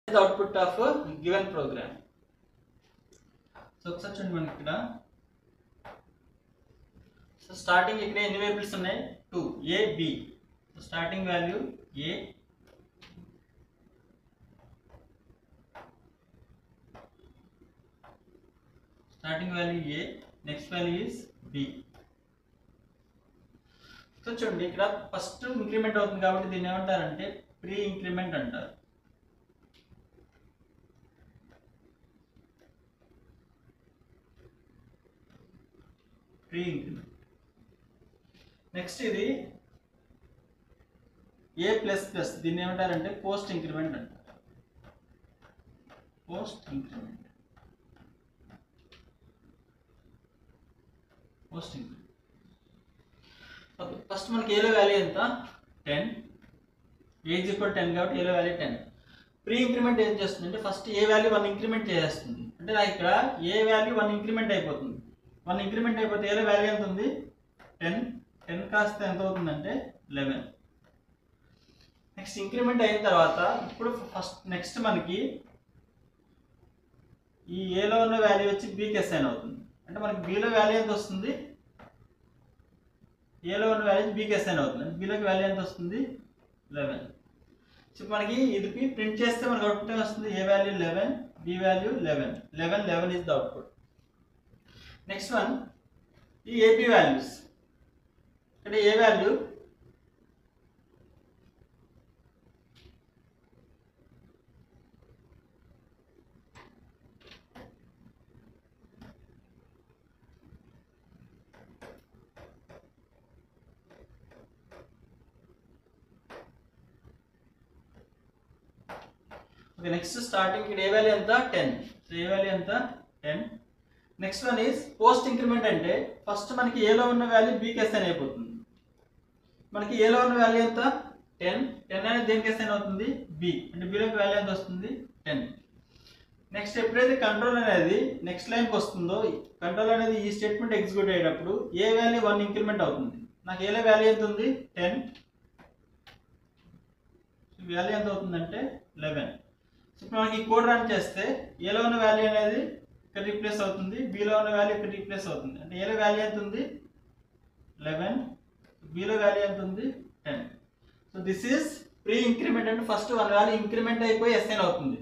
the output of a given program. So ఒకసారి చూడండి మనకి ఇక్కడ సో స్టార్టింగ్ ఇక్కడ ఎన్ని వేరియబుల్స్ ఉన్నాయి 2 a b so starting value a starting value a next value is b so చూడండి ఇక్కడ ఫస్ట్ ఇంక్రిమెంట్ అవుతుంది కాబట్టి దీన్ని ఏమంటారంటే ప్రీ ఇంక్రిమెంట్ అంటారు. Pre increment. నెక్స్ట్ ఇది a ప్లస్ ప్లస్ దీన్ని ఏమంటారంటే పోస్ట్ ఇంక్రిమెంట్ అంటారు. Post increment. Post increment. Okay first మనకి ఏలో వాల్యూ ఎంత 10 a is equal to 10 కాబట్టి ఏలో వాల్యూ 10. ప్రీ ఇంక్రిమెంట్ ఏం చేస్తుంది అంటే ఫస్ట్ ఏ వాల్యూ 1 ఇంక్రిమెంట్ చేసేస్తుంది. అంటే నాకు ఇక్కడ ఏ వాల్యూ 1 ఇంక్రిమెంట్ అయిపోతుంది. 1 ఇంక్రిమెంట్ అయిపోతే ఏలో వాల్యూ ఎంత ఉంది 10 కాస్త ఎంత అవుతుందంటే 11. నెక్స్ట్ ఇంక్రిమెంట్ అయిన తర్వాత ఇప్పుడు ఫస్ట్ నెక్స్ట్ మనకి ఈ ఏలో ఉన్న వాల్యూ వచ్చి బీకి అసైన్ అవుతుంది. అంటే మనకి బీలో వాల్యూ ఎంత వస్తుంది ఏలో ఉన్న వాల్యూ బీకి అసైన్ అవుతుంది. అంటే బీలోకి వాల్యూ ఎంత వస్తుంది 11. సో మనకి ఇది ప్రింట్ చేస్తే మనకి అవుట్పుట్ వస్తుంది A value 11 B value 11 is the output. Next one ఈ ఏబి వాల్యూస్. ఇక్కడ A value okay next starting ఇక్కడ ఏ వాల్యూ ఎంత 10. సో ఏ వాల్యూ ఎంత 10. Next one is post increment. అంటే ఫస్ట్ మనకి ఏలో ఉన్న వాల్యూ బీకి అసైన్ అయిపోతుంది. మనకి ఏలో ఉన్న వాల్యూ ఎంత 10 అనేది దేనికి అసైన్ అవుతుంది బి. అంటే బీలోకి వాల్యూ ఎంత వస్తుంది 10. నెక్స్ట్ ఎప్పుడైతే కంట్రోల్ అనేది నెక్స్ట్ లైన్కి వస్తుందో కంట్రోల్ అనేది ఈ స్టేట్మెంట్ ఎగ్జిక్యూట్ అయ్యేటప్పుడు ఏ వాల్యూ 1 ఇంక్రిమెంట్ అవుతుంది. నాకు ఏలో వాల్యూ ఎంత ఉంది 10 వాల్యూ ఎంత అవుతుందంటే 11. సో ఇప్పుడు మనకి ఈ కోడ్ రన్ చేస్తే ఏలో ఉన్న వాల్యూ అనేది ఇక్కడ రీప్లేస్ అవుతుంది బీలో ఉన్న వాల్యూ ఇక్కడ రీప్లేస్ అవుతుంది. అంటే ఏలో వాల్యూ ఎంత ఉంది 11 బీలో వాల్యూ ఎంత ఉంది 10. So this is pre increment. అంటే ఫస్ట్ 1 వాల్యూ ఇంక్రిమెంట్ అయిపోయి అసైన్ అవుతుంది.